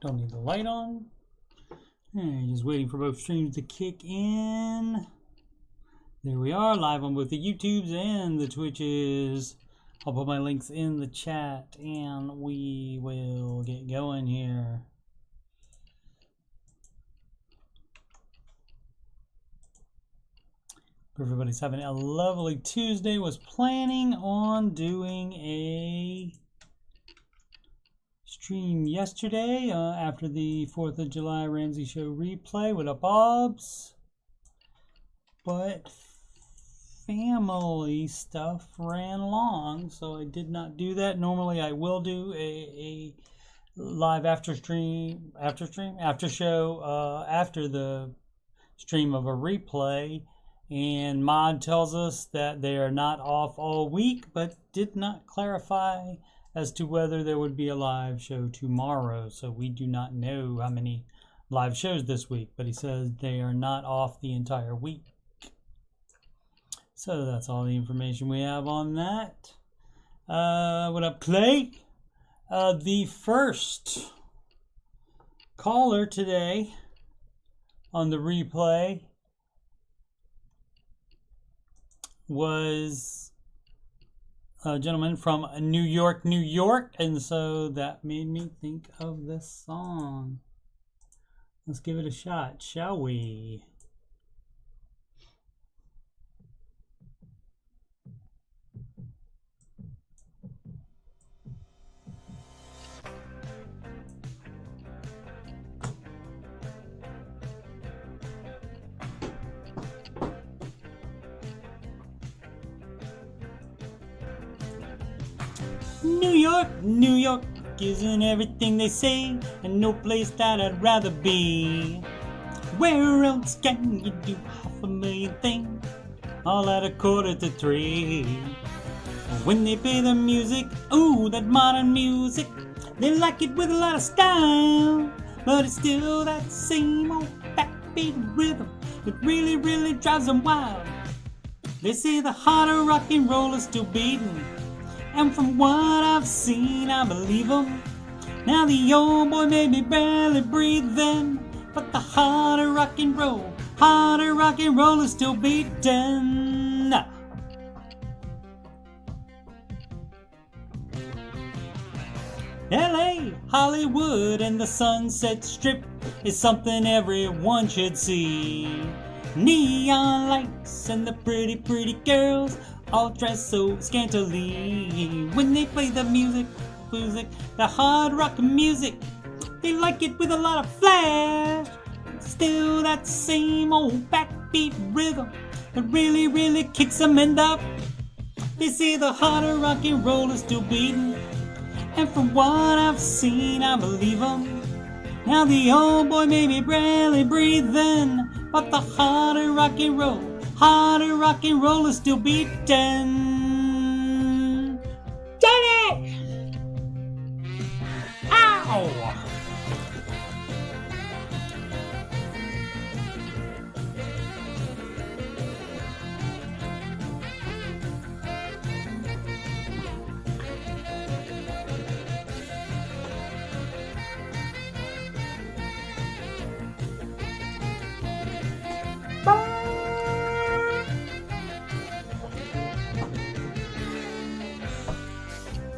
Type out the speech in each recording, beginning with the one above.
don't need the light on. Hey, just waiting for both streams to kick in. There we are, live on both the YouTubes and the Twitches. I'll put my links in the chat and we will get going here. Everybody's having a lovely Tuesday. Was planning on doing a stream yesterday after the 4th of July Ramsey show replay. What up, Bobs? But family stuff ran long, so I did not do that. Normally I will do a live after show after the stream of a replay. And Mod tells us that they are not off all week, but did not clarify as to whether there would be a live show tomorrow. So we do not know how many live shows this week, but he says they are not off the entire week. So that's all the information we have on that. What up, Clay? The first caller today on the replay was a gentleman from New York, New York, and so that made me think of this song. Let's give it a shot, shall we? New York isn't everything they say, and no place that I'd rather be. Where else can you do 500,000 things, all at 2:45? When they play the music, ooh, that modern music, they like it with a lot of style, but it's still that same old backbeat rhythm that really, really drives them wild. They say the heart of rock and roll is still beating, and from what I've seen, I believe them. Now the old boy may be barely breathing, but the heart of rock and roll is still beating. LA, Hollywood, and the Sunset Strip is something everyone should see. Neon lights and the pretty, pretty girls all dressed so scantily. When they play the music, the hard rock music, they like it with a lot of flash. Still that same old backbeat rhythm that really, really kicks them in the. They say the heart of rock and roll is still beating, and from what I've seen, I believe them. Now the old boy may be barely breathing, but the heart of rock and roll is still beating. Jenny! Ow!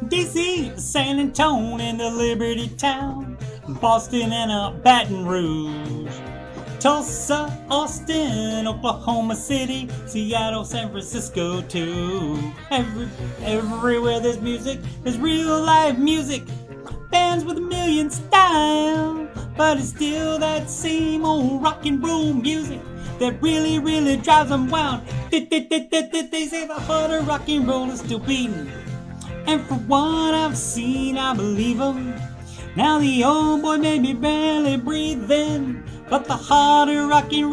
DC, San Antonio, and the Liberty Town, Boston and Baton Rouge, Tulsa, Austin, Oklahoma City, Seattle, San Francisco too. Everywhere there's music, there's real live music, bands with a million styles, but it's still that same old rock and roll music that really, really drives them wild. They say the heart of rock and roll is still beating, and from what I've seen, I believe them. Now the old boy may be barely breathing, but the heart of rock and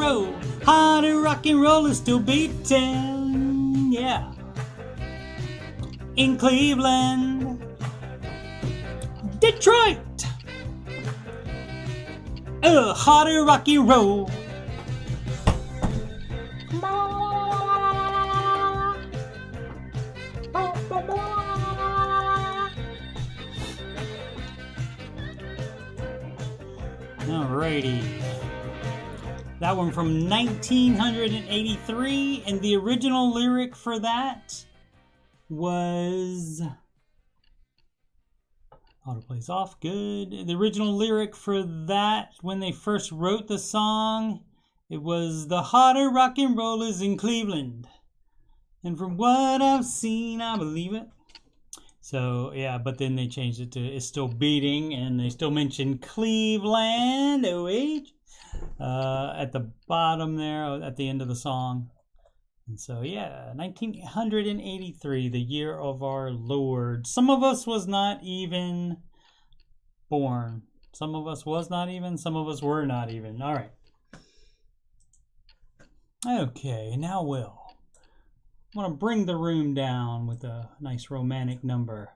roll is still beating. Yeah. In Cleveland, Detroit, heart of rock and roll. Alrighty. That one from 1983, and the original lyric for that was... Autoplay's off, good. The original lyric for that, when they first wrote the song, it was "The hotter rock and roll is in Cleveland. And from what I've seen, I believe it." So, yeah, but then they changed it to "It's Still Beating," and they still mention Cleveland, OH, at the bottom there, at the end of the song. And so, yeah, 1983, the year of our Lord. Some of us was not even born. Some of us was not even, some of us were not even. All right. Okay, now Will. I want to bring the room down with a nice romantic number.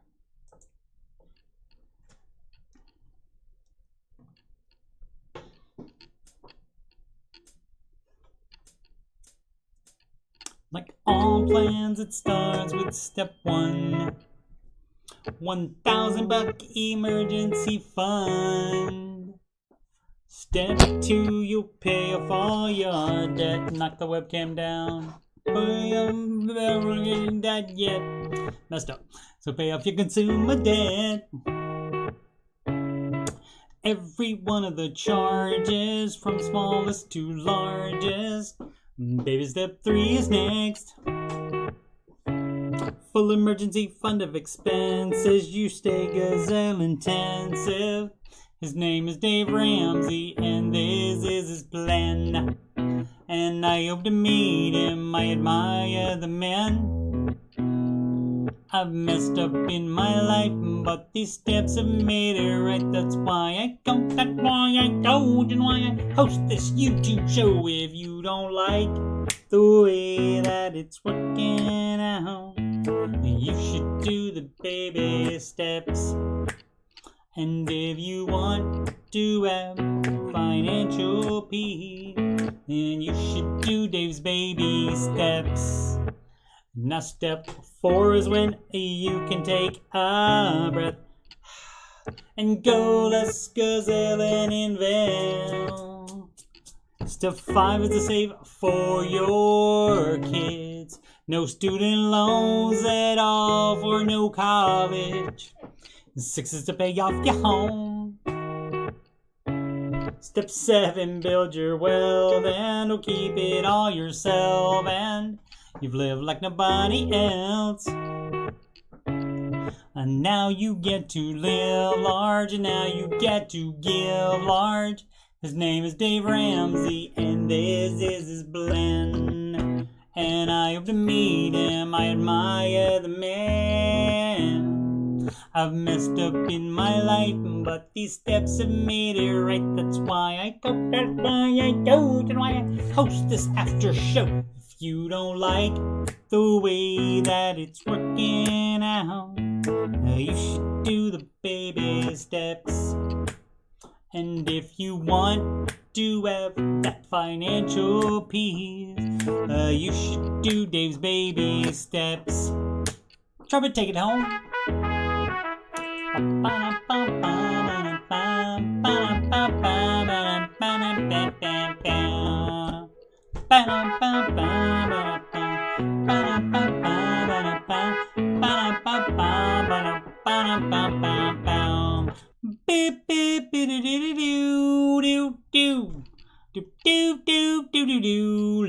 Like all plans, it starts with step one. $1,000 emergency fund. Step two, you'll pay off all your debt. Knock the webcam down. That yet messed up. So pay off your consumer debt. Every one of the charges, from smallest to largest. Baby, step three is next. Full emergency fund of expenses. You stay gazelle intensive. His name is Dave Ramsey, and this is his plan. And I hope to meet him. I admire the man. I've messed up in my life, but these steps have made it right. That's why I go, that's why I told, and why I host this YouTube show. If you don't like the way that it's working out, you should do the baby steps. And if you want to have financial peace, then you should do Dave's baby steps. Now step four is when you can take a breath and go less gazelle and invest. Step five is to save for your kids. No student loans at all for no college. Six is to pay off your home. Step seven, build your wealth and don't keep it all yourself. And you've lived like nobody else. And now you get to live large, and now you get to give large. His name is Dave Ramsey, and this is his blend. And I hope to meet him. I admire the man. I've messed up in my life, but these steps have made it right. That's why I go, that's why I go, and why I host this after show. If you don't like the way that it's working out, you should do the baby steps. And if you want to have that financial peace, you should do Dave's baby steps. Trevor, take it home.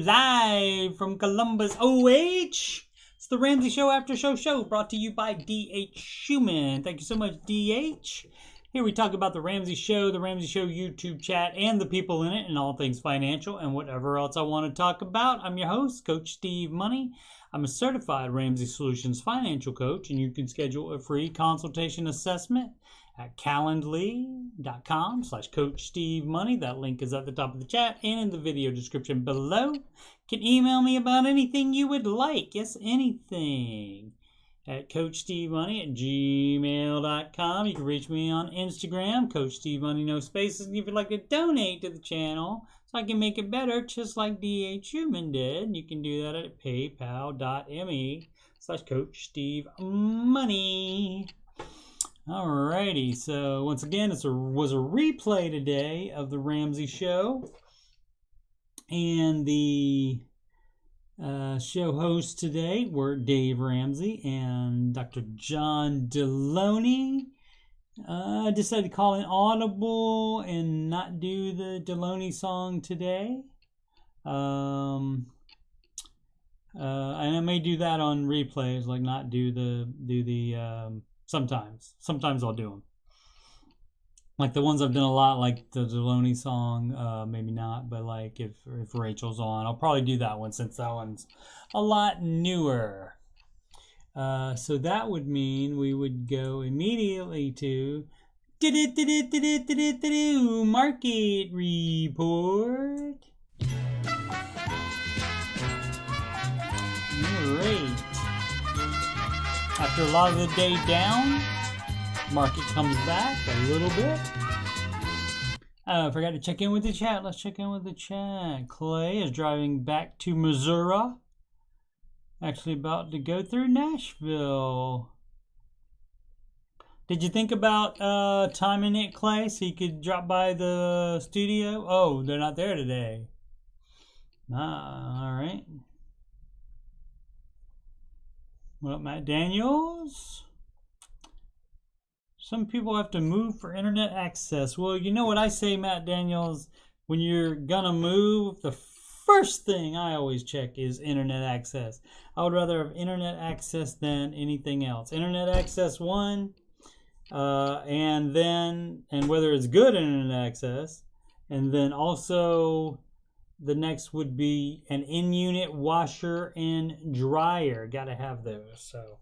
Live from Columbus, OH. It's the Ramsey Show Aftershow show, brought to you by D.H. Schumann. Thank you so much, D.H. Here we talk about the Ramsey Show YouTube chat, and the people in it, and all things financial, and whatever else I want to talk about. I'm your host, Coach Steve Money. I'm a certified Ramsey Solutions financial coach, and you can schedule a free consultation assessment at calendly.com/Coach Steve Money. That link is at the top of the chat and in the video description below. You can email me about anything you would like. Yes, anything. At CoachSteveMoney@gmail.com. You can reach me on Instagram, Coach Steve Money, no spaces. And if you'd like to donate to the channel so I can make it better, just like D.H. Schumann did, you can do that at paypal.me/Coach Steve Money. Alrighty, so once again, it was a replay today of the Ramsey show. And the show hosts today were Dave Ramsey and Dr. John Deloney. I decided to call in audible and not do the Deloney song today. And I may do that on replays, like not do the sometimes I'll do them, like the ones I've done a lot, like the Deloney song. Maybe not, but like if Rachel's on, I'll probably do that one since that one's a lot newer. So that would mean we would go immediately to market report. Great. After a lot of the day down, market comes back a little bit. I forgot to check in with the chat. Let's check in with the chat. Clay is driving back to Missouri. Actually about to go through Nashville. Did you think about timing it, Clay, so you could drop by the studio? Oh, they're not there today. All right. What up, Matt Daniels? Some people have to move for internet access. Well, you know what I say, Matt Daniels? When you're gonna move, the first thing I always check is internet access. I would rather have internet access than anything else. Internet access one, and whether it's good internet access, and then also the next would be an in-unit washer and dryer. Gotta have those. So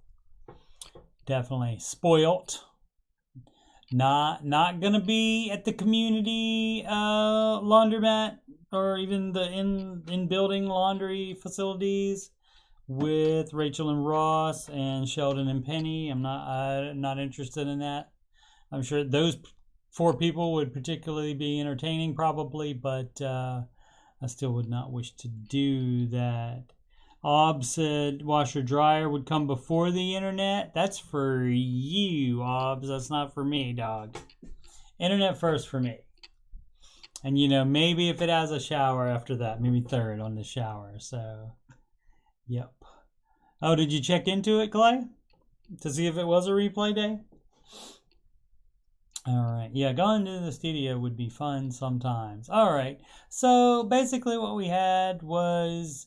definitely spoilt. Not gonna be at the community laundromat or even the in building laundry facilities with Rachel and Ross and Sheldon and Penny. I'm not interested in that. I'm sure those 4 people would particularly be entertaining probably, but I still would not wish to do that. Ob said washer dryer would come before the internet. That's for you, Obs. That's not for me, dog. Internet first for me. And you know, maybe if it has a shower after that, maybe third on the shower. So, yep. Oh, did you check into it, Clay? To see if it was a replay day? All right. Yeah, going to the studio would be fun sometimes. All right. So basically what we had was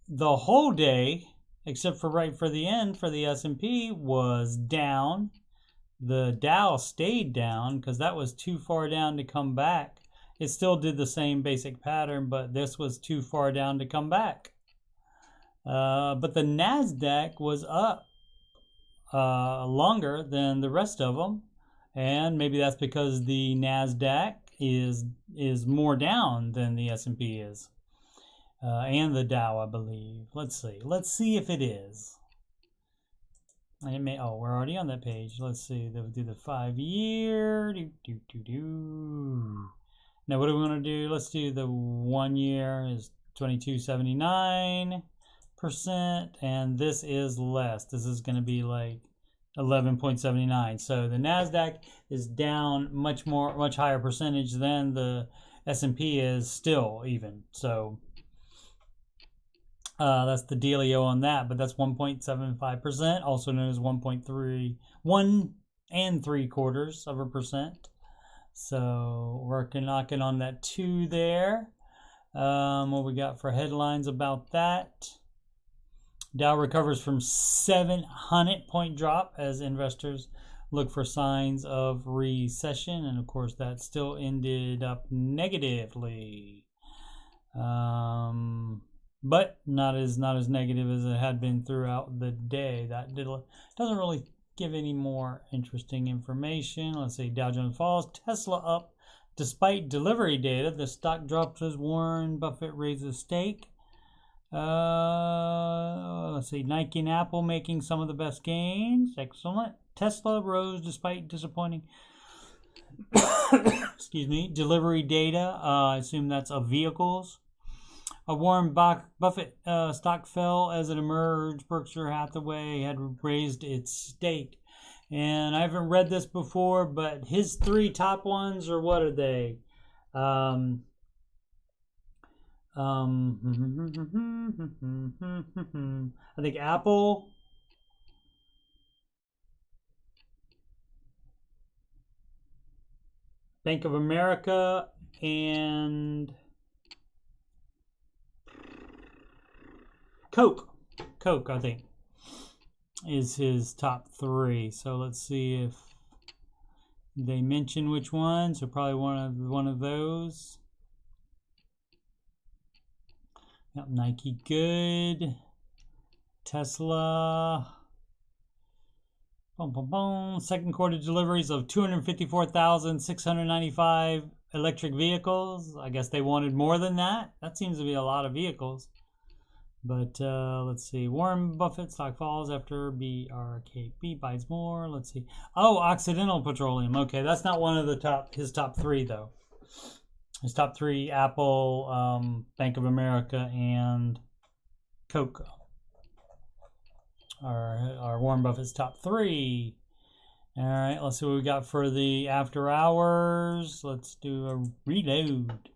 the whole day, except for right for the end for the S&P, was down. The Dow stayed down because that was too far down to come back. It still did the same basic pattern, but this was too far down to come back. But the NASDAQ was up longer than the rest of them. And maybe that's because the NASDAQ is more down than the S&P is. And the Dow, I believe. Let's see if it is. It may, oh, we're already on that page. Let's see. They'll do the 5-year. Now, what do we want to do? Let's do the 1 year is 22.79%. And this is less. This is going to be like 11.79. So the NASDAQ is down much higher percentage than the S&P is still even. So that's the dealio on that, but that's 1.75%, also known as 1 3/4%. So we're knocking on that 2 there. What we got for headlines about that? Dow recovers from 700-point drop as investors look for signs of recession, and of course that still ended up negatively, but not as negative as it had been throughout the day. That doesn't really give any more interesting information. Let's see, Dow Jones falls, Tesla up despite delivery data. The stock drops as Warren Buffett raises stake. Let's see, Nike and Apple making some of the best gains. Excellent. Tesla rose despite disappointing excuse me, delivery data. I assume that's of vehicles. Warren Buffett stock fell as it emerged. Berkshire Hathaway had raised its stake. And I haven't read this before, but his 3 top ones are, what are they? I think Apple, Bank of America, and Coke. Coke, I think, is his top 3. So let's see if they mention which one. So probably one of those. Yep, Nike, good. Tesla. Boom, boom, boom. Second quarter deliveries of 254,695 electric vehicles. I guess they wanted more than that. That seems to be a lot of vehicles. But let's see. Warren Buffett stock falls after BRKB buys more. Let's see. Oh, Occidental Petroleum. Okay, that's not one of his top 3 though. His top 3: Apple, Bank of America, and Coke. Our Warren Buffett's top 3. All right, let's see what we got for the after hours. Let's do a reload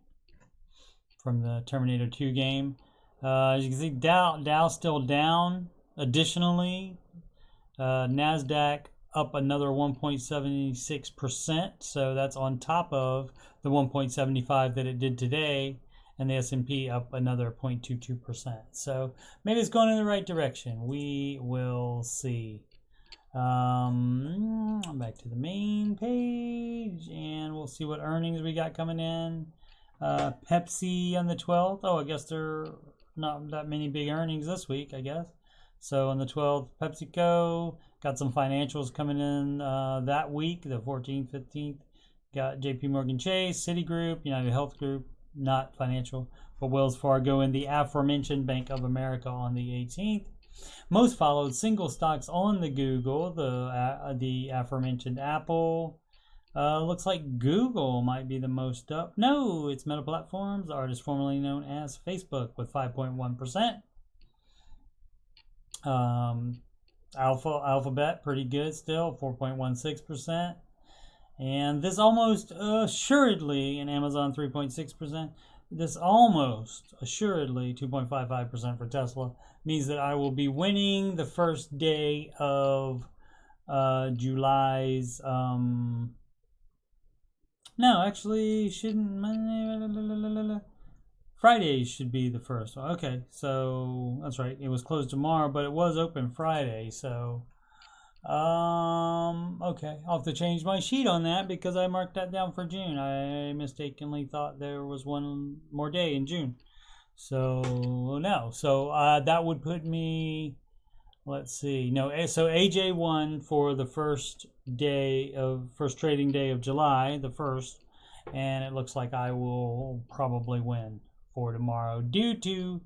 from the Terminator 2 game. As you can see, Dow's still down. Additionally, NASDAQ up another 1.76%. So that's on top of the 1.75 that it did today. And the S&P up another 0.22%. So maybe it's going in the right direction. We will see. Back to the main page, and we'll see what earnings we got coming in. Pepsi on the 12th. Oh, I guess there are not that many big earnings this week, I guess. So on the 12th, PepsiCo got some financials coming in that week, the 14th, 15th. Got JP Morgan Chase, Citigroup, United Health Group, not financial, but Wells Fargo and the aforementioned Bank of America on the 18th. Most followed single stocks on the Google, the aforementioned Apple. Looks like Google might be the most up. No, it's Meta Platforms, the artist formerly known as Facebook, with 5.1%. Alphabet, pretty good still, 4.16%. And this almost assuredly, in Amazon, 3.6%. This almost assuredly, 2.55% for Tesla, means that I will be winning the first day of July's. No, actually, shouldn't. Friday should be the first one. Okay, so that's right. It was closed tomorrow, but it was open Friday, so. Okay, I'll have to change my sheet on that because I marked that down for June. I mistakenly thought there was one more day in June. So, no. So, that would put me, let's see. No, so AJ won for the first trading day of July, the 1st, and it looks like I will probably win for tomorrow due to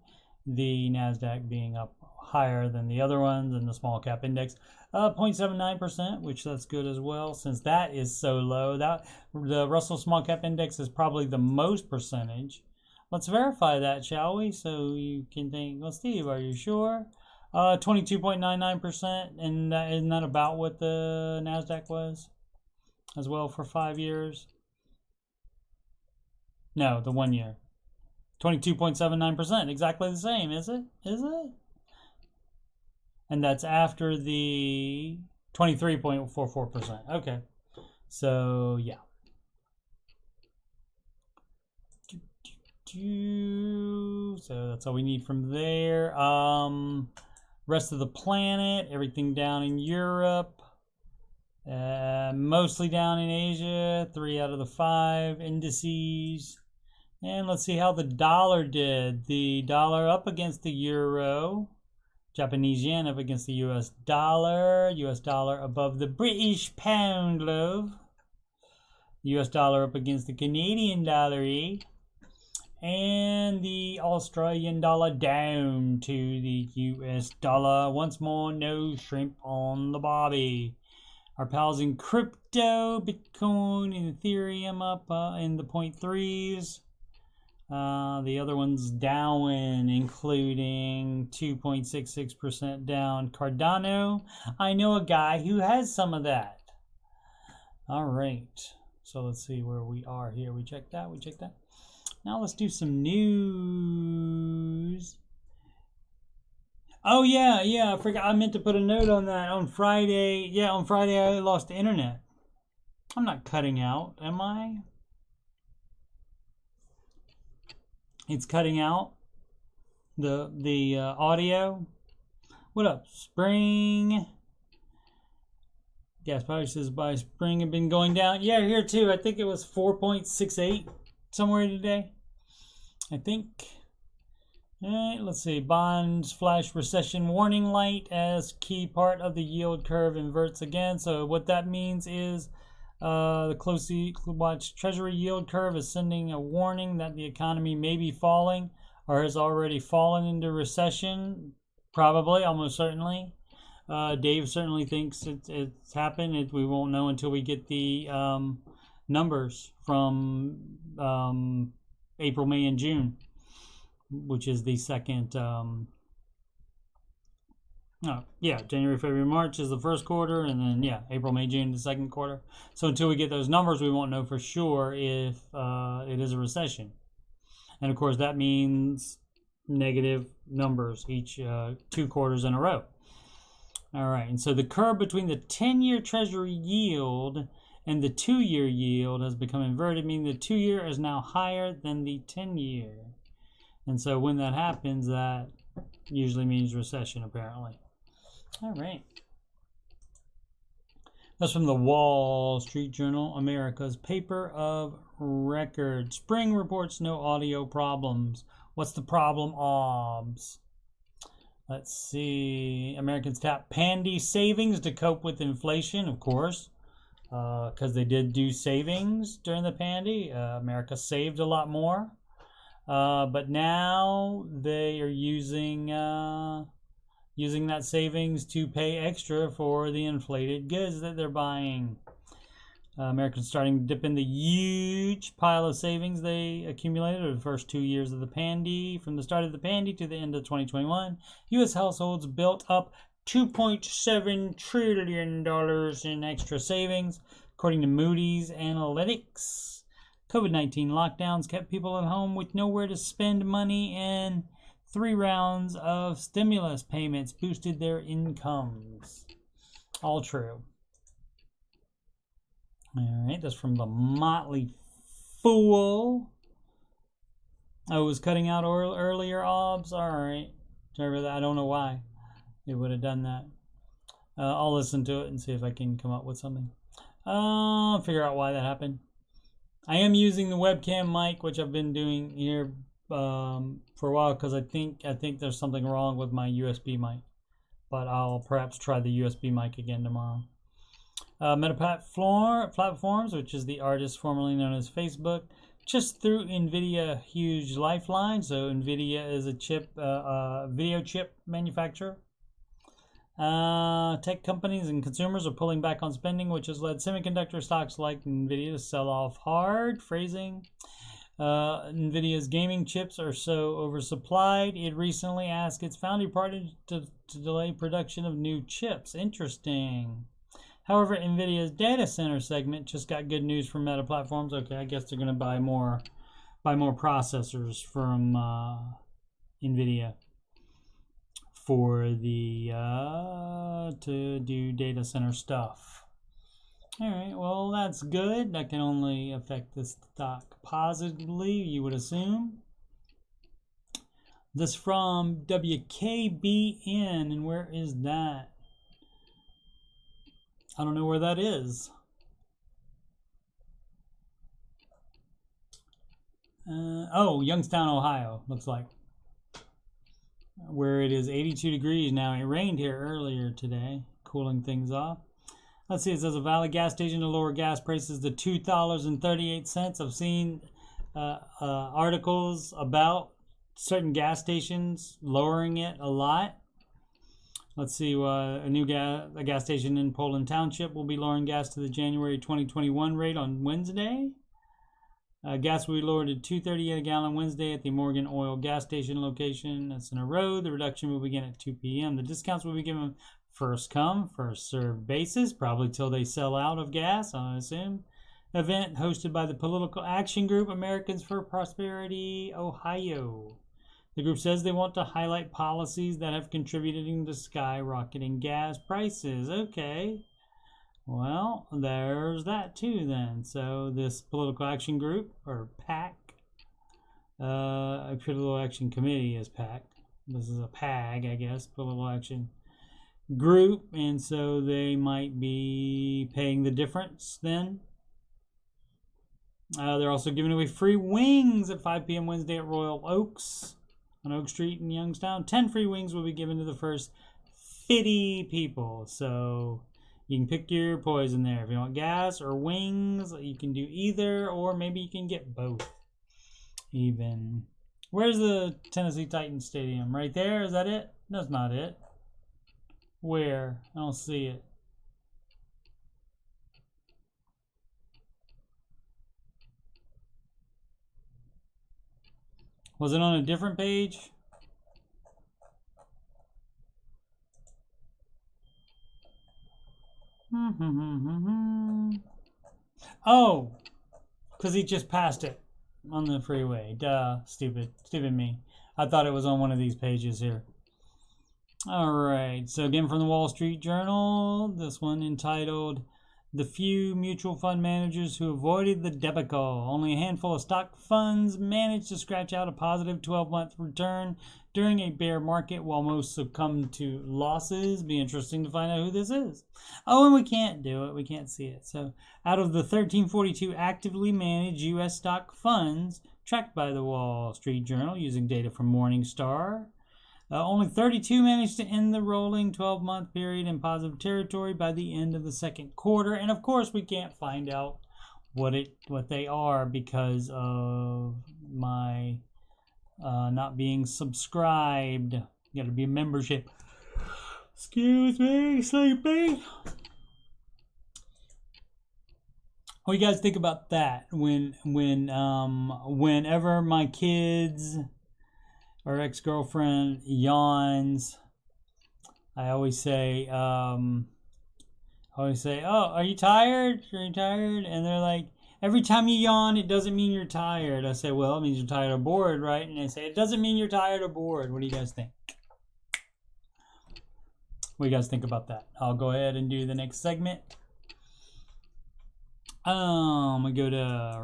the NASDAQ being up higher than the other ones and the small cap index. 0.79%, which that's good as well, since that is so low. That the Russell Small Cap Index is probably the most percentage. Let's verify that, shall we? So you can think, well, Steve, are you sure? 22.99%, and isn't that about what the NASDAQ was as well for 5 years? No, the 1 year. 22.79%, exactly the same, is it? Is it? And that's after the 23.44%. Okay. So, yeah. So that's all we need from there. Rest of the planet, everything down in Europe. Mostly down in Asia. 3 out of the 5 indices. And let's see how the dollar did. The dollar up against the euro. Japanese yen up against the US dollar. US dollar above the British pound, love. US dollar up against the Canadian dollar, and the Australian dollar down to the US dollar. Once more, no shrimp on the barbie. Our pals in crypto, Bitcoin and Ethereum up in the 0.3s. The other one's Dowen, including 2.66% down. Cardano, I know a guy who has some of that. All right. So let's see where we are here. We checked that. We checked that. Now let's do some news. Oh yeah, I forgot. I meant to put a note on that on Friday. Yeah, on Friday I lost the internet. I'm not cutting out, am I? It's cutting out the audio. What up, Spring? Gas prices by spring have been going down. Yeah, here too. I think it was 4.68 somewhere today. I think. All right, let's see. Bonds flash recession warning light as key part of the yield curve inverts again. So what that means is the closely watched Treasury yield curve is sending a warning that the economy may be falling or has already fallen into recession. Probably, almost certainly. Dave certainly thinks it's happened. We won't know until we get the numbers from April, May, and June, which is the second. January, February, March is the first quarter, and then April, May, June the second quarter. So until we get those numbers, we won't know for sure if it is a recession. And of course, that means negative numbers each 2 quarters in a row. All right, and so the curve between the 10-year Treasury yield and the 2-year yield has become inverted, meaning the 2-year is now higher than the 10-year. And so when that happens, that usually means recession, apparently. All right. That's from the Wall Street Journal, America's paper of record. Spring reports no audio problems. What's the problem, OBS? Let's see. Americans tap Pandy savings to cope with inflation, of course, because they did do savings during the Pandy. America saved a lot more, but now they are using that savings to pay extra for the inflated goods that they're buying. Americans starting to dip in the huge pile of savings they accumulated over the first 2 years of the Pandy. From the start of the Pandy to the end of 2021, U.S. households built up $2.7 trillion in extra savings, according to Moody's Analytics. COVID-19 lockdowns kept people at home with nowhere to spend money, and 3 rounds of stimulus payments boosted their incomes. All true. All right, that's from the Motley Fool. I was cutting out earlier, OBS. All right. Sorry about that. I don't know why it would have done that. I'll listen to it and see if I can come up with something. Figure out why that happened. I am using the webcam mic, which I've been doing here for a while because I think there's something wrong with my USB mic. But I'll perhaps try the USB mic again tomorrow. Meta Platforms, which is the artist formerly known as Facebook, just threw NVIDIA a huge lifeline. So NVIDIA is a video chip manufacturer. Tech companies and consumers are pulling back on spending, which has led semiconductor stocks like NVIDIA to sell off hard. Phrasing. NVIDIA's gaming chips are so oversupplied, it recently asked its foundry partner to delay production of new chips. Interesting. However, NVIDIA's data center segment just got good news from Meta Platforms. Okay, I guess they're going to buy more processors from NVIDIA for the to do data center stuff. All right, well, that's good. That can only affect the stock positively, you would assume. This from WKBN, and where is that? I don't know where that is. Youngstown, Ohio, looks like. Where it is 82 degrees now. It rained here earlier today, cooling things off. Let's see, it says a Valley gas station to lower gas prices to $2.38. I've seen articles about certain gas stations lowering it a lot. Let's see, a gas station in Poland Township will be lowering gas to the January 2021 rate on Wednesday. Gas will be lowered to $2.38 a gallon Wednesday at the Morgan Oil gas station location. That's in a row. The reduction will begin at 2 p.m. The discounts will be given first come, first served basis, probably till they sell out of gas, I assume. Event hosted by the political action group Americans for Prosperity, Ohio. The group says they want to highlight policies that have contributed to skyrocketing gas prices. Okay. Well, there's that too then. So this political action group, or PAC, Political Action Committee is PAC. This is a PAG, I guess, political action group, and so they might be paying the difference then. They're also giving away free wings at 5 p.m. Wednesday at Royal Oaks on Oak Street in Youngstown. 10 free wings will be given to the first 50 people. So you can pick your poison there. If you want gas or wings, you can do either, or maybe you can get both even. Where's the Tennessee Titans Stadium? Right there? Is that it? That's not it. Where? I don't see it. Was it on a different page? Oh, because he just passed it on the freeway. Duh, stupid me. I thought it was on one of these pages here. All right, so again from the Wall Street Journal, this one entitled "The Few Mutual Fund Managers Who Avoided the Debacle. Only a handful of stock funds managed to scratch out a positive 12-month return during a bear market, while most succumbed to losses." Be interesting to find out who this is. Oh, and we can't do it. We can't see it. So out of the 1342 actively managed U.S. stock funds tracked by the Wall Street Journal using data from Morningstar, only 32 managed to end the rolling 12-month period in positive territory by the end of the second quarter. And of course, we can't find out what they are because of my not being subscribed. You got to be a membership. Excuse me, sleepy. What do you guys think about that? Whenever my kids or ex-girlfriend yawns, I always say, "Oh, are you tired? Are you tired?" And they're like, "Every time you yawn, it doesn't mean you're tired." I say, "Well, it means you're tired or bored, right?" And they say, "It doesn't mean you're tired or bored." What do you guys think? What do you guys think about that? I'll go ahead and do the next segment. We go to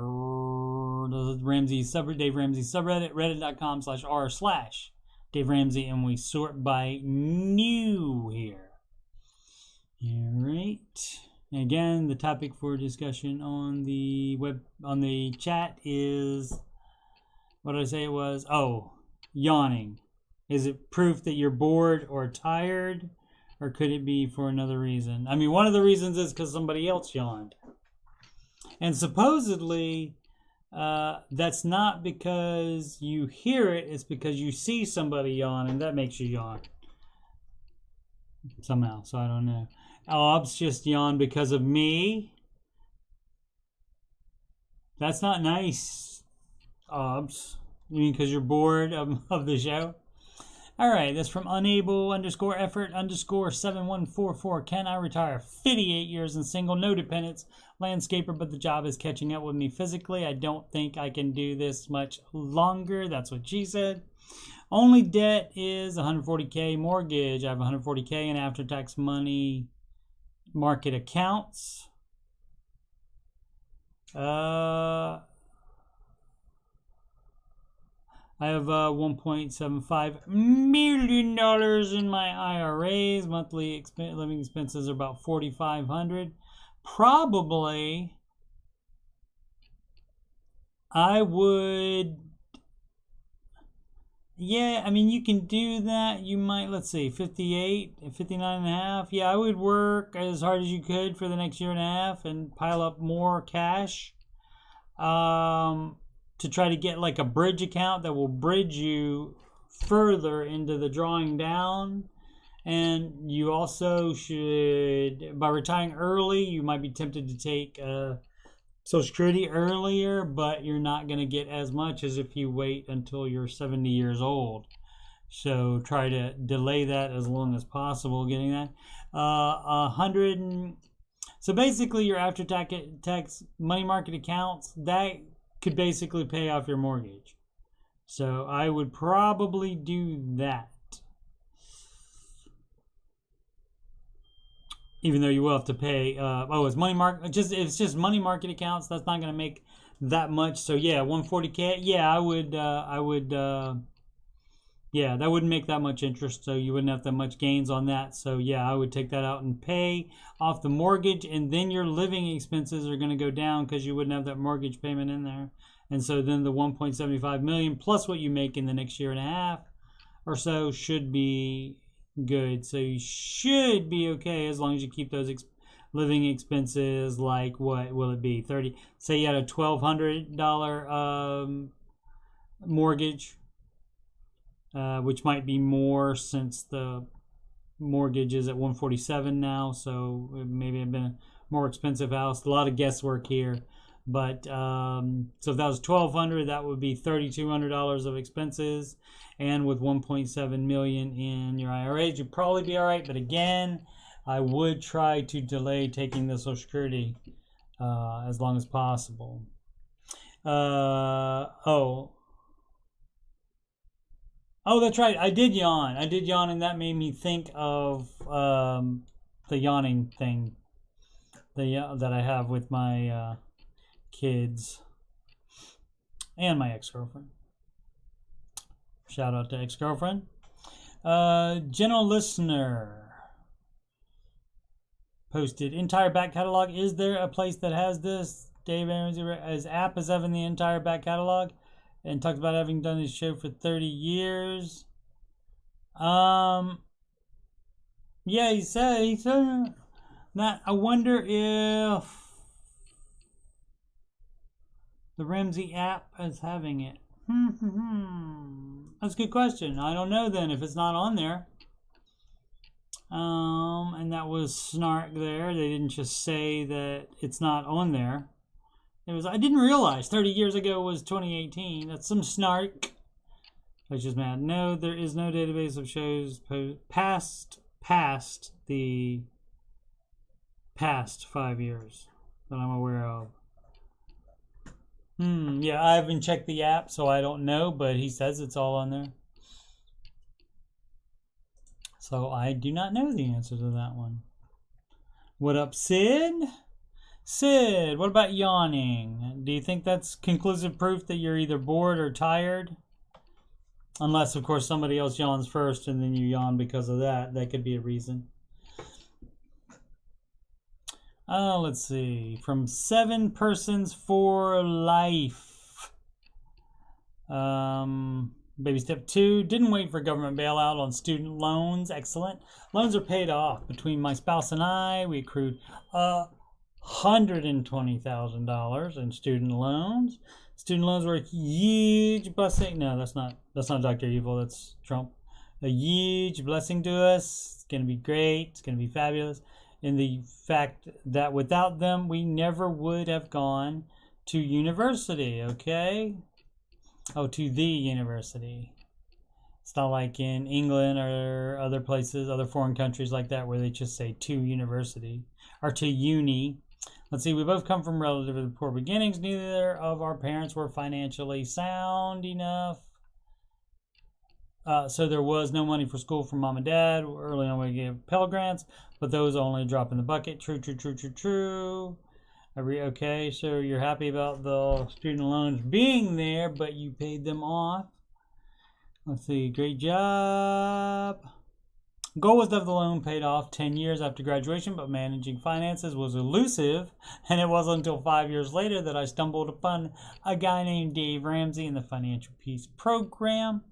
Ramsey Dave Ramsey subreddit, reddit.com/r/Dave Ramsey, and we sort by new here. All right. And again, the topic for discussion on the chat is, what did I say it was? Oh, yawning. Is it proof that you're bored or tired, or could it be for another reason? I mean, one of the reasons is because somebody else yawned. And supposedly, that's not because you hear it, it's because you see somebody yawn, and that makes you yawn. Somehow, so I don't know. Obs just yawned because of me. That's not nice, Obs. You mean because you're bored of the show? All right, that's from unable_effort_7144. Can I retire? 58 years and single, no dependents, landscaper, but the job is catching up with me physically. I don't think I can do this much longer. That's what she said. Only debt is $140K mortgage. I have $140K in after-tax money market accounts. I have $1.75 million in my IRAs. Monthly living expenses are about $4,500. Probably, I would. Yeah, I mean, you can do that. You might, let's see, 58, 59 and a half. Yeah, I would work as hard as you could for the next year and a half and pile up more cash. To try to get like a bridge account that will bridge you further into the drawing down. And you also should, by retiring early, you might be tempted to take Social Security earlier, but you're not going to get as much as if you wait until you're 70 years old. So try to delay that as long as possible, getting that. So basically your after-tax money market accounts, that could basically pay off your mortgage. So I would probably do that. Even though you will have to pay, it's money market. It's just money market accounts. That's not going to make that much. So yeah, 140K. Yeah, I would. Yeah, that wouldn't make that much interest. So you wouldn't have that much gains on that. So yeah, I would take that out and pay off the mortgage, and then your living expenses are going to go down because you wouldn't have that mortgage payment in there. And so then the 1.75 million plus what you make in the next year and a half or so should be good. So you should be okay as long as you keep those living expenses, like, what will it be, 30, say you had a $1,200 mortgage, which might be more since the mortgage is at 147 now, so maybe it'd been a more expensive house. A lot of guesswork here, but so if that was $1,200, that would be $3,200 of expenses. And with 1.7 million in your IRAs, you'd probably be all right. But again, I would try to delay taking the Social Security as long as possible. Oh, that's right. I did yawn, and that made me think of the yawning thing that I have with my kids and my ex-girlfriend. Shout out to ex-girlfriend. General listener posted, entire back catalog. Is there a place that has this? Dave Ramsey, his app is having the entire back catalog, and talks about having done this show for 30 years. Yeah, he said that. I wonder if the Ramsey app is having it. That's a good question. I don't know then if it's not on there. And that was snark there. They didn't just say that it's not on there. It was, I didn't realize 30 years ago was 2018. That's some snark. I was just mad. No, there is no database of shows past the past 5 years that I'm aware of. Yeah, I haven't checked the app, so I don't know, but he says it's all on there. So I do not know the answer to that one. What up, Sid? Sid, what about yawning? Do you think that's conclusive proof that you're either bored or tired? Unless, of course, somebody else yawns first and then you yawn because of that. That could be a reason. Let's see. From 7 persons for life. Baby step 2. Didn't wait for government bailout on student loans. Excellent. Loans are paid off. Between my spouse and I, we accrued $120,000 in student loans. Student loans were a huge blessing. No, that's not Dr. Evil. That's Trump. A huge blessing to us. It's going to be great. It's going to be fabulous. In the fact that without them, we never would have gone to university, okay? Oh, to the university. It's not like in England or other places, other foreign countries like that, where they just say to university or to uni. Let's see, we both come from relatively poor beginnings. Neither of our parents were financially sound enough. So there was no money for school from mom and dad. Early on we gave Pell Grants, but those only drop in the bucket. True. Okay, so you're happy about the student loans being there, but you paid them off. Let's see, great job. Goal was to have the loan paid off 10 years after graduation, but managing finances was elusive, and it wasn't until 5 years later that I stumbled upon a guy named Dave Ramsey in the Financial Peace Program.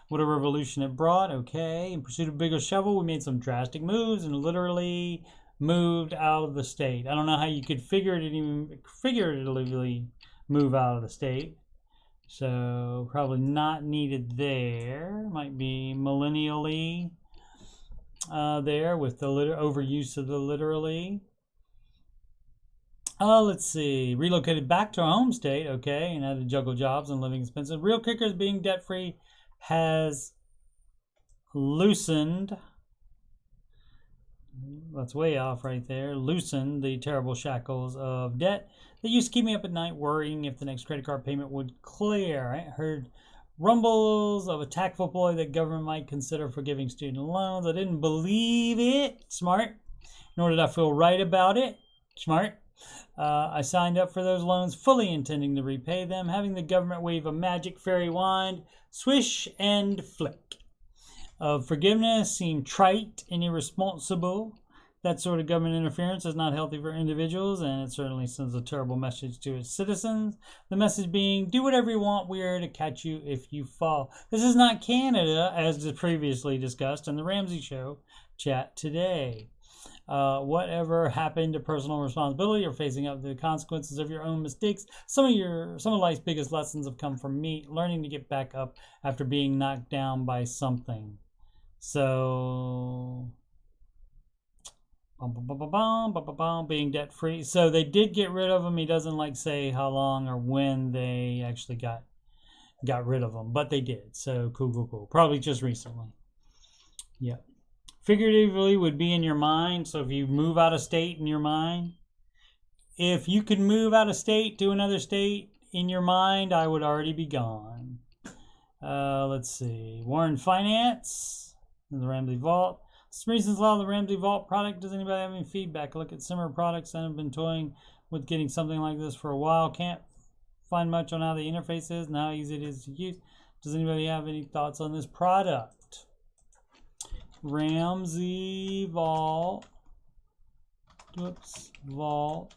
What a revolution it brought. Okay, in pursuit of a bigger shovel, we made some drastic moves and literally moved out of the state. I don't know how you could figuratively move out of the state. So probably not needed there. Might be millennially there with the overuse of the literally. Let's see. Relocated back to our home state, okay, and had to juggle jobs and living expenses. Real kickers, being debt-free has loosened, that's way off right there, loosened the terrible shackles of debt that used to keep me up at night worrying if the next credit card payment would clear. I heard rumbles of a tactful ploy that government might consider forgiving student loans. I didn't believe it. Smart. Nor did I feel right about it. Smart. I signed up for those loans fully intending to repay them, having the government wave a magic fairy wand, swish and flick. Forgiveness seemed trite and irresponsible. That sort of government interference is not healthy for individuals, and it certainly sends a terrible message to its citizens. The message being, do whatever you want, we're here to catch you if you fall. This is not Canada, as previously discussed in the Ramsey Show chat today. Whatever happened to personal responsibility or facing up to the consequences of your own mistakes? Some of life's biggest lessons have come from me, learning to get back up after being knocked down by something. So, being debt free. So they did get rid of him. He doesn't say how long or when they actually got rid of him, but they did. So cool. Probably just recently. Yep. Figuratively would be in your mind. So if you move out of state in your mind, if you could move out of state to another state in your mind, I would already be gone. Let's see. Warren Finance, the Ramsey Vault. Some reasons allow the Ramsey Vault product. Does anybody have any feedback? Look at similar products and have been toying with getting something like this for a while. Can't find much on how the interface is and how easy it is to use. Does anybody have any thoughts on this product? Ramsey Vault. Whoops. Vault.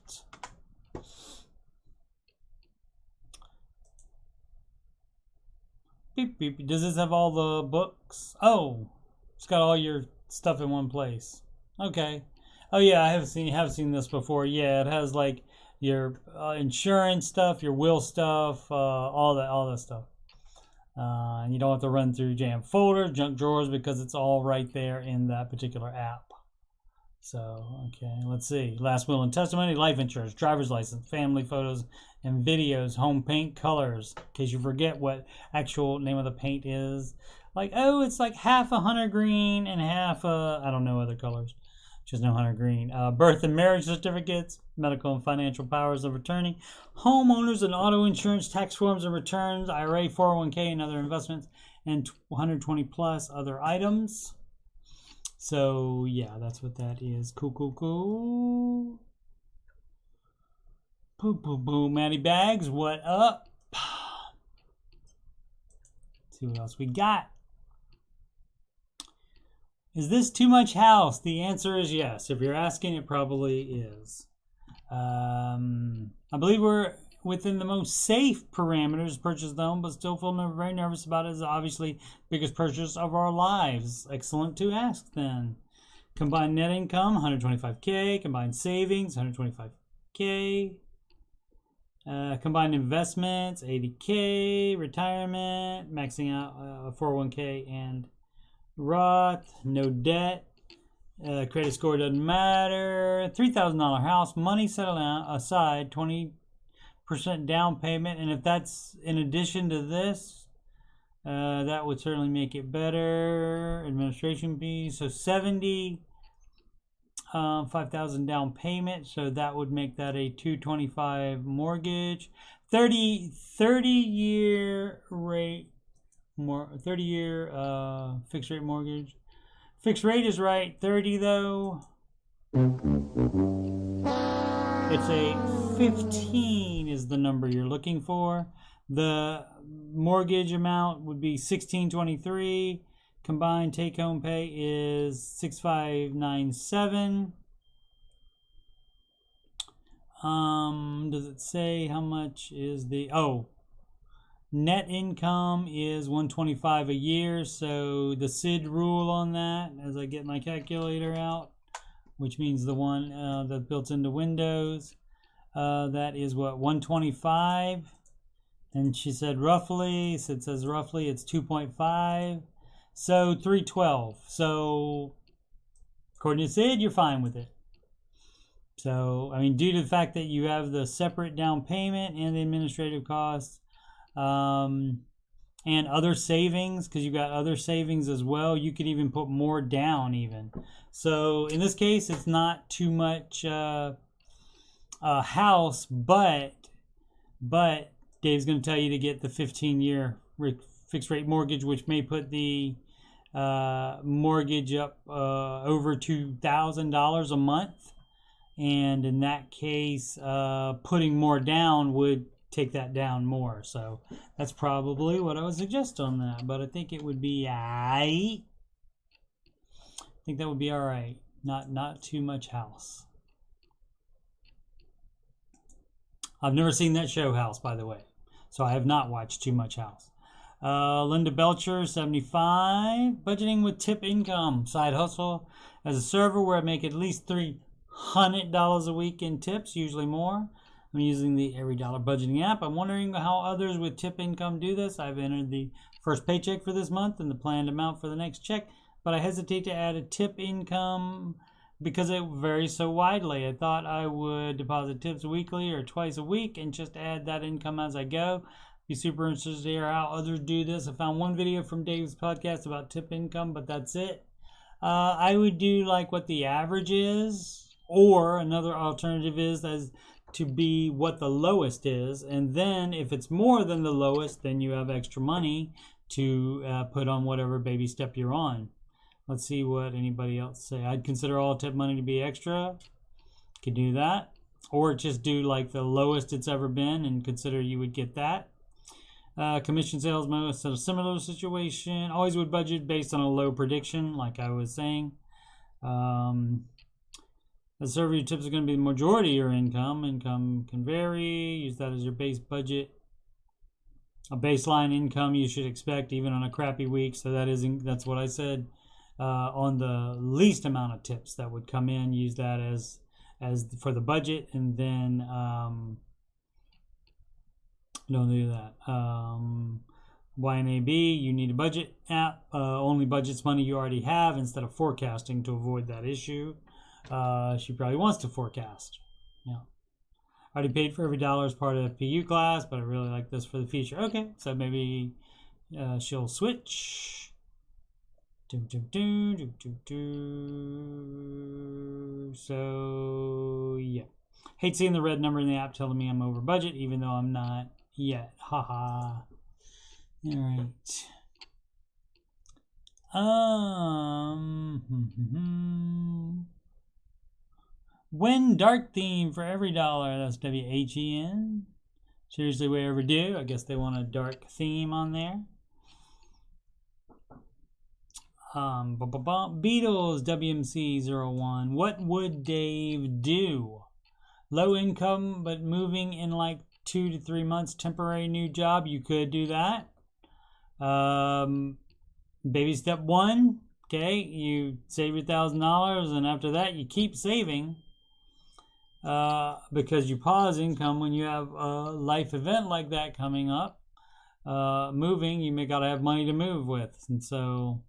Beep, beep. Does this have all the books? Oh, it's got all your stuff in one place. Okay. Oh yeah, I have seen this before. Yeah, it has your insurance stuff, your will stuff, all that stuff. And you don't have to run through jam folders, junk drawers, because it's all right there in that particular app. So, okay, let's see. Last will and testimony, life insurance, driver's license, family photos and videos, home paint colors, in case you forget what actual name of the paint is. It's half a hunter green and half I don't know other colors. Just no hunter green. Birth and marriage certificates, medical and financial powers of attorney, homeowners and auto insurance, tax forms and returns, IRA, 401k, and other investments, and 120 plus other items. So, yeah, that's what that is. Cool. Boom. Matty Bags, what up? Let's see what else we got. Is this too much house? The answer is yes. If you're asking, it probably is. I believe we're within the most safe parameters to purchase the home, but still feel very nervous about it. It's obviously biggest purchase of our lives. Excellent to ask then. Combined net income, 125K. Combined savings, 125K. Combined investments, 80K. Retirement, maxing out 401K and Roth, no debt, credit score doesn't matter, $3,000 house, money set aside, 20% down payment, and if that's in addition to this, that would certainly make it better. Administration fees, so 5,000 down payment, so that would make that a 225 mortgage, 30-year rate. 30-year fixed rate mortgage. Fixed rate is right. 30 though. It's a 15 is the number you're looking for. The mortgage amount would be 1623. Combined take home pay is 6597. Does it say how much is the net income is 125 a year, so the SID rule on that, as I get my calculator out, which means the one that's built into Windows, that is what, 125, and she said roughly, so it says roughly it's 2.5, so 312. So according to SID, you're fine with it. So, I mean, due to the fact that you have the separate down payment and the administrative costs, and other savings, because you got other savings as well, you could even put more down even. So in this case, it's not too much house, but Dave's going to tell you to get the 15-year fixed rate mortgage, which may put the mortgage up over $2,000 a month. And in that case, putting more down would take that down more. So that's probably what I would suggest on that. But I think it would be alright. I think that would be alright. Not too much house. I've never seen that show, House, by the way. So I have not watched too much house. Linda Belcher, 75. Budgeting with tip income. Side hustle as a server where I make at least $300 a week in tips, usually more. I'm using the Every Dollar Budgeting app. I'm wondering how others with tip income do this. I've entered the first paycheck for this month and the planned amount for the next check, but I hesitate to add a tip income because it varies so widely. I thought I would deposit tips weekly or twice a week and just add that income as I go. Be super interested to hear how others do this. I found one video from Dave's podcast about tip income, but that's it. I would do like what the average is, or another alternative is as to be what the lowest is, and then if it's more than the lowest, then you have extra money to put on whatever baby step you're on. Let's see what anybody else say. I'd consider all tip money to be extra. Could do that, or just do like the lowest it's ever been and consider you would get that. Commission sales, most of a similar situation. Always would budget based on a low prediction, like I was saying. As server, your tips are going to be the majority of your income. Income can vary. Use that as your base budget. A baseline income you should expect even on a crappy week. So that's what I said. On the least amount of tips that would come in, use that as for the budget, and then don't do that. YNAB, you need a budget app. Only budgets money you already have instead of forecasting to avoid that issue. She probably wants to forecast. Yeah. Already paid for every dollar as part of PU class, but I really like this for the future. Okay, so maybe she'll switch. So, yeah. Hate seeing the red number in the app telling me I'm over budget, even though I'm not yet. Haha. All right. When dark theme for every dollar. That's WHEN. Seriously, way overdue. I guess they want a dark theme on there. Beatles WMC01. What would Dave do? Low income, but moving in like 2 to 3 months. Temporary new job. You could do that. Baby step 1. Okay, you save your $1,000, and after that, you keep saving. Because you pause income when you have a life event like that coming up. Moving, you may gotta have money to move with, and so,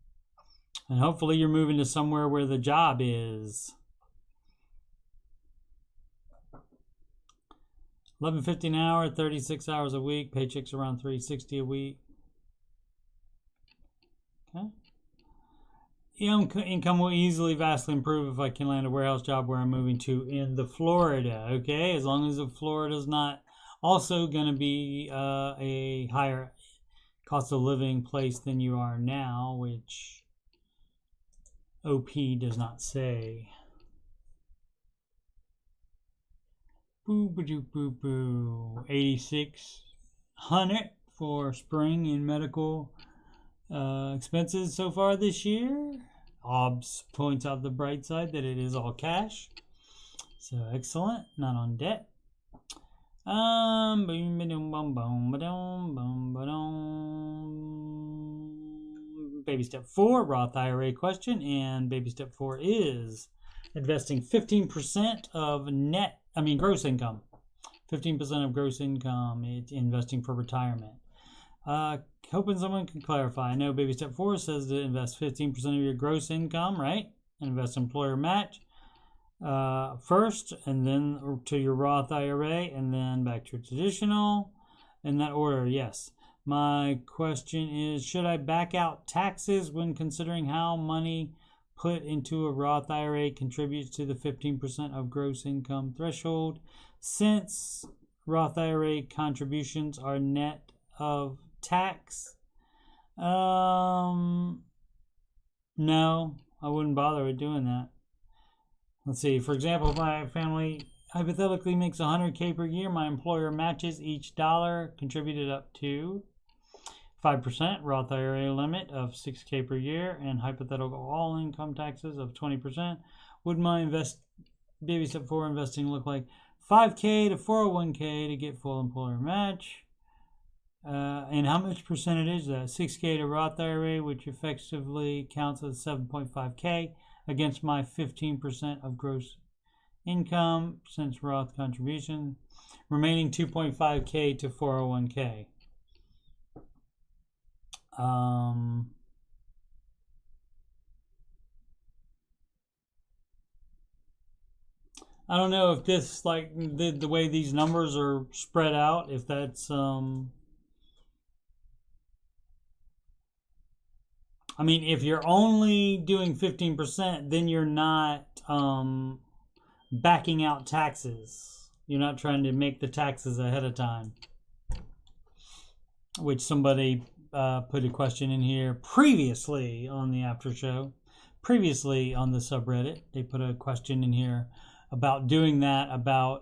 and hopefully you're moving to somewhere where the job is. $11.50 an hour, 36 hours a week. Paychecks around $360 a week. Okay. Income will easily vastly improve if I can land a warehouse job where I'm moving to in the Florida. Okay, as long as the Florida's not also going to be a higher cost of living place than you are now, which OP does not say. Boo boo boo boo boo. 8,600 for spring in medical expenses so far this year. OBS points out the bright side that it is all cash, so excellent, not on debt. Baby step 4, Roth IRA question, and baby step 4 is investing 15% of gross income. 15% of gross income, investing for retirement. Hoping someone can clarify. I know baby step 4 says to invest 15% of your gross income, right? And invest employer match. first, and then to your Roth IRA, and then back to your traditional, in that order. Yes. My question is, should I back out taxes when considering how money put into a Roth IRA contributes to the 15% of gross income threshold, since Roth IRA contributions are net of tax? No, I wouldn't bother with doing that. Let's see. For example, if my family hypothetically makes $100K per year, my employer matches each dollar contributed up to 5% Roth IRA limit of $6K per year and hypothetical all income taxes of 20%. Would my baby step 4 investing look like? 5K to 401K to get full employer match. And how much percentage is that? 6K to Roth IRA, which effectively counts as 7.5K against my 15% of gross income since Roth contribution. Remaining 2.5K to 401K. I don't know if this, like, the way these numbers are spread out, if that's I mean, if you're only doing 15%, then you're not backing out taxes. You're not trying to make the taxes ahead of time. Which somebody put a question in here previously on the Aftershow. Previously on the subreddit, they put a question in here about doing that, about